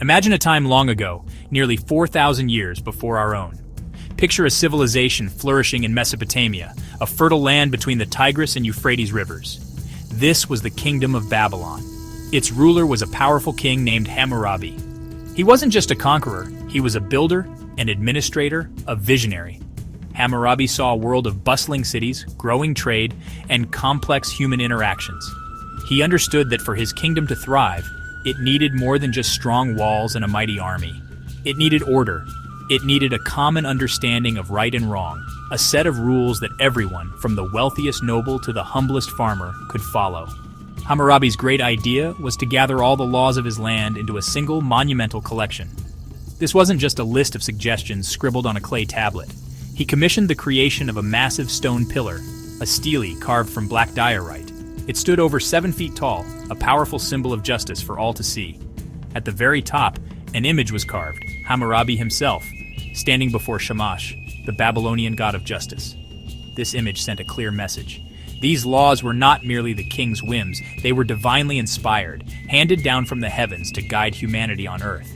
Imagine a time long ago, nearly 4,000 years before our own. Picture a civilization flourishing in Mesopotamia, a fertile land between the Tigris and Euphrates rivers. This was the kingdom of Babylon. Its ruler was a powerful king named Hammurabi. He wasn't just a conqueror, he was a builder, an administrator, a visionary. Hammurabi saw a world of bustling cities, growing trade, and complex human interactions. He understood that for his kingdom to thrive, it needed more than just strong walls and a mighty army. It needed order. It needed a common understanding of right and wrong, a set of rules that everyone, from the wealthiest noble to the humblest farmer, could follow. Hammurabi's great idea was to gather all the laws of his land into a single monumental collection. This wasn't just a list of suggestions scribbled on a clay tablet. He commissioned the creation of a massive stone pillar, a stele carved from black diorite. It stood over 7 feet tall, a powerful symbol of justice for all to see. At the very top, an image was carved, Hammurabi himself, standing before Shamash, the Babylonian god of justice. This image sent a clear message. These laws were not merely the king's whims, they were divinely inspired, handed down from the heavens to guide humanity on earth.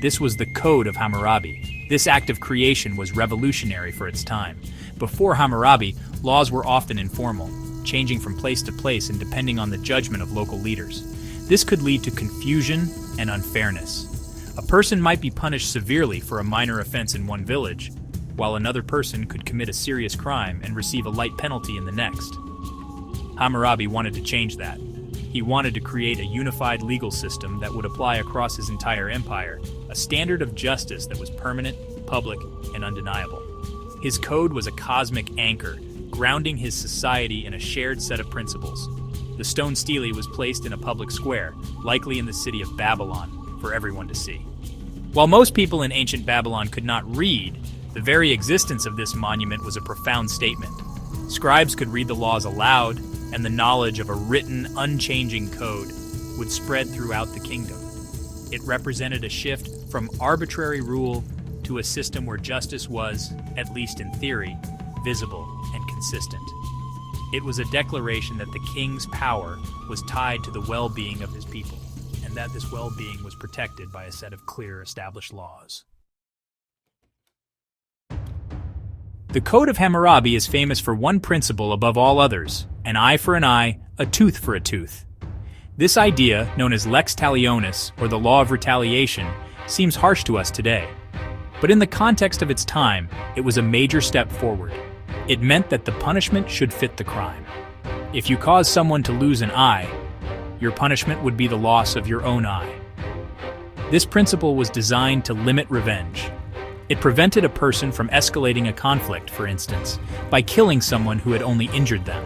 This was the code of Hammurabi. This act of creation was revolutionary for its time. Before Hammurabi, laws were often informal, changing from place to place and depending on the judgment of local leaders. This could lead to confusion and unfairness. A person might be punished severely for a minor offense in one village, while another person could commit a serious crime and receive a light penalty in the next. Hammurabi wanted to change that. He wanted to create a unified legal system that would apply across his entire empire, a standard of justice that was permanent, public, and undeniable. His code was a cosmic anchor, grounding his society in a shared set of principles. The stone stele was placed in a public square, likely in the city of Babylon, for everyone to see. While most people in ancient Babylon could not read, the very existence of this monument was a profound statement. Scribes could read the laws aloud, and the knowledge of a written, unchanging code would spread throughout the kingdom. It represented a shift from arbitrary rule to a system where justice was, at least in theory, visible and consistent. It was a declaration that the king's power was tied to the well-being of his people, and that this well-being was protected by a set of clear, established laws. The Code of Hammurabi is famous for one principle above all others: an eye for an eye, a tooth for a tooth. This idea, known as lex talionis, or the law of retaliation, seems harsh to us today. But in the context of its time, it was a major step forward. It meant that the punishment should fit the crime. If you cause someone to lose an eye, your punishment would be the loss of your own eye. This principle was designed to limit revenge. It prevented a person from escalating a conflict, for instance, by killing someone who had only injured them.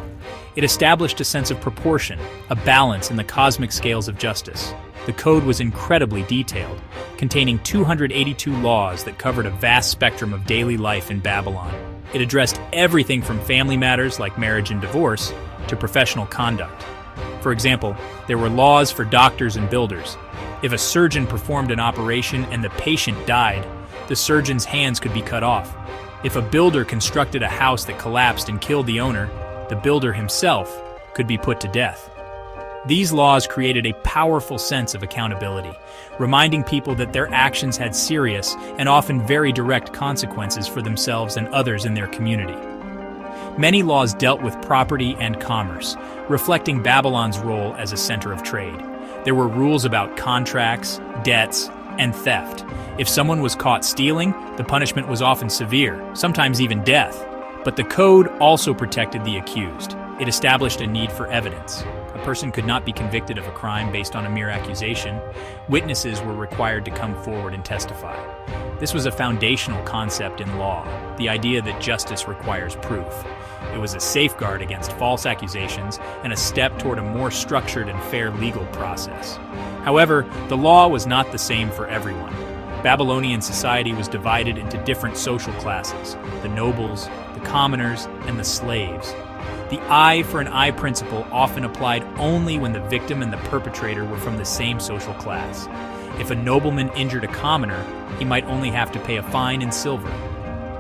It established a sense of proportion, a balance in the cosmic scales of justice. The code was incredibly detailed, containing 282 laws that covered a vast spectrum of daily life in Babylon. It addressed everything from family matters like marriage and divorce to professional conduct. For example, there were laws for doctors and builders. If a surgeon performed an operation and the patient died, the surgeon's hands could be cut off. If a builder constructed a house that collapsed and killed the owner, the builder himself could be put to death. These laws created a powerful sense of accountability, reminding people that their actions had serious and often very direct consequences for themselves and others in their community. Many laws dealt with property and commerce, reflecting Babylon's role as a center of trade. There were rules about contracts, debts, and theft. If someone was caught stealing, the punishment was often severe, sometimes even death. But the code also protected the accused. It established a need for evidence. A person could not be convicted of a crime based on a mere accusation. Witnesses were required to come forward and testify. This was a foundational concept in law, the idea that justice requires proof. It was a safeguard against false accusations and a step toward a more structured and fair legal process. However, the law was not the same for everyone. Babylonian society was divided into different social classes: the nobles, the commoners, and the slaves. The eye for an eye principle often applied only when the victim and the perpetrator were from the same social class. If a nobleman injured a commoner, he might only have to pay a fine in silver.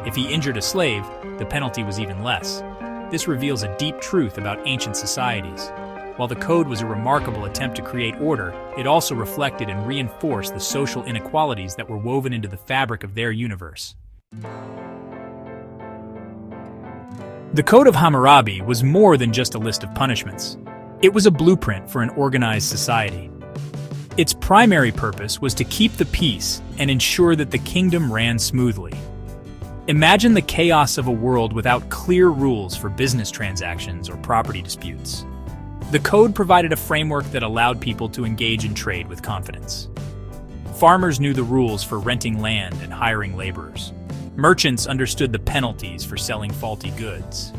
If he injured a slave, the penalty was even less. This reveals a deep truth about ancient societies. While the code was a remarkable attempt to create order, it also reflected and reinforced the social inequalities that were woven into the fabric of their universe. The Code of Hammurabi was more than just a list of punishments. It was a blueprint for an organized society. Its primary purpose was to keep the peace and ensure that the kingdom ran smoothly. Imagine the chaos of a world without clear rules for business transactions or property disputes. The code provided a framework that allowed people to engage in trade with confidence. Farmers knew the rules for renting land and hiring laborers. Merchants understood the penalties for selling faulty goods.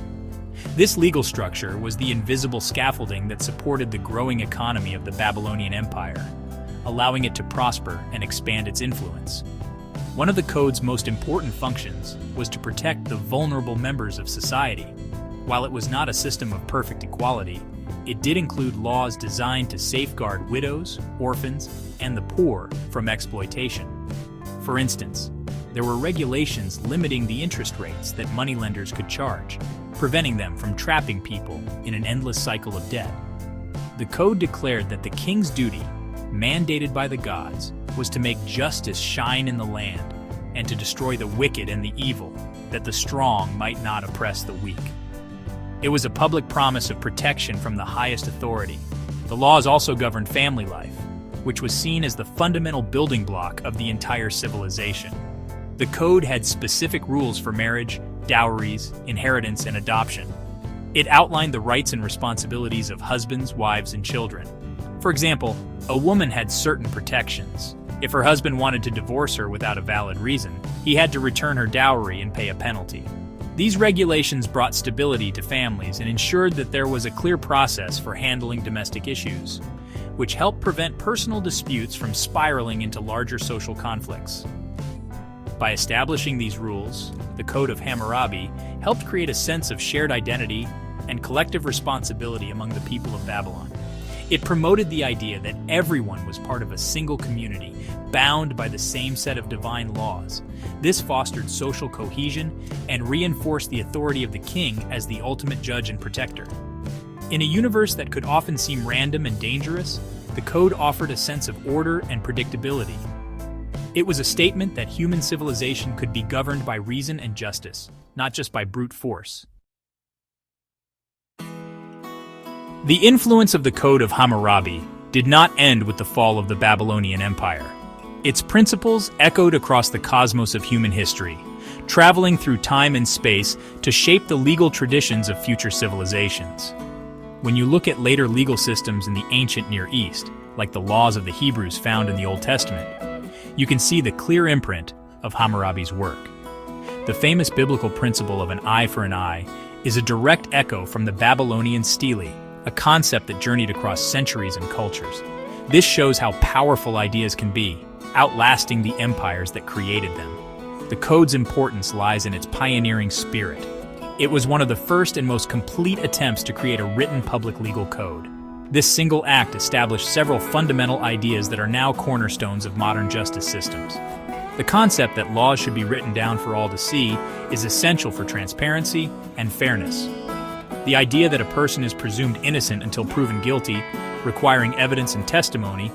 This legal structure was the invisible scaffolding that supported the growing economy of the Babylonian Empire, allowing it to prosper and expand its influence. One of the code's most important functions was to protect the vulnerable members of society. While it was not a system of perfect equality, it did include laws designed to safeguard widows, orphans, and the poor from exploitation. For instance, there were regulations limiting the interest rates that moneylenders could charge, preventing them from trapping people in an endless cycle of debt. The code declared that the king's duty, mandated by the gods, was to make justice shine in the land and to destroy the wicked and the evil, that the strong might not oppress the weak. It was a public promise of protection from the highest authority. The laws also governed family life, which was seen as the fundamental building block of the entire civilization. The code had specific rules for marriage, dowries, inheritance, and adoption. It outlined the rights and responsibilities of husbands, wives, and children. For example, a woman had certain protections. If her husband wanted to divorce her without a valid reason, he had to return her dowry and pay a penalty. These regulations brought stability to families and ensured that there was a clear process for handling domestic issues, which helped prevent personal disputes from spiraling into larger social conflicts. By establishing these rules, the Code of Hammurabi helped create a sense of shared identity and collective responsibility among the people of Babylon. It promoted the idea that everyone was part of a single community, bound by the same set of divine laws. This fostered social cohesion and reinforced the authority of the king as the ultimate judge and protector. In a universe that could often seem random and dangerous, the code offered a sense of order and predictability. It was a statement that human civilization could be governed by reason and justice, not just by brute force. The influence of the Code of Hammurabi did not end with the fall of the Babylonian Empire. Its principles echoed across the cosmos of human history, traveling through time and space to shape the legal traditions of future civilizations. When you look at later legal systems in the ancient Near East, like the laws of the Hebrews found in the Old Testament, you can see the clear imprint of Hammurabi's work. The famous biblical principle of an eye for an eye is a direct echo from the Babylonian stele, a concept that journeyed across centuries and cultures. This shows how powerful ideas can be, outlasting the empires that created them. The code's importance lies in its pioneering spirit. It was one of the first and most complete attempts to create a written public legal code. This single act established several fundamental ideas that are now cornerstones of modern justice systems. The concept that laws should be written down for all to see is essential for transparency and fairness. The idea that a person is presumed innocent until proven guilty, requiring evidence and testimony,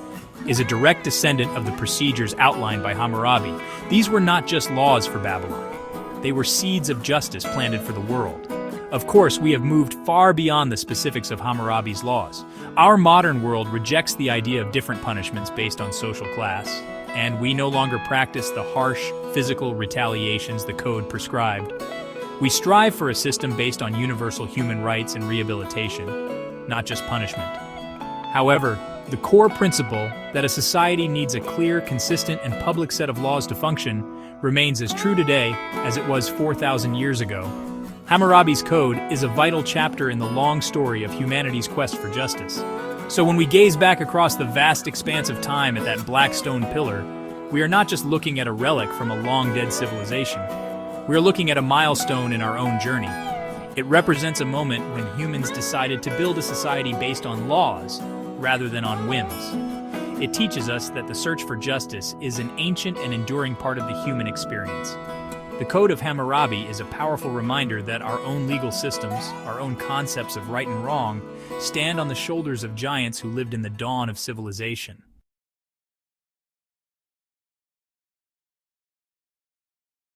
is a direct descendant of the procedures outlined by Hammurabi. These were not just laws for Babylon. They were seeds of justice planted for the world. Of course, we have moved far beyond the specifics of Hammurabi's laws. Our modern world rejects the idea of different punishments based on social class, and we no longer practice the harsh, physical retaliations the code prescribed. We strive for a system based on universal human rights and rehabilitation, not just punishment. However, the core principle that a society needs a clear, consistent, and public set of laws to function remains as true today as it was 4,000 years ago. Hammurabi's Code is a vital chapter in the long story of humanity's quest for justice. So when we gaze back across the vast expanse of time at that black stone pillar, we are not just looking at a relic from a long-dead civilization. We are looking at a milestone in our own journey. It represents a moment when humans decided to build a society based on laws rather than on whims. It teaches us that the search for justice is an ancient and enduring part of the human experience. The Code of Hammurabi is a powerful reminder that our own legal systems, our own concepts of right and wrong, stand on the shoulders of giants who lived in the dawn of civilization.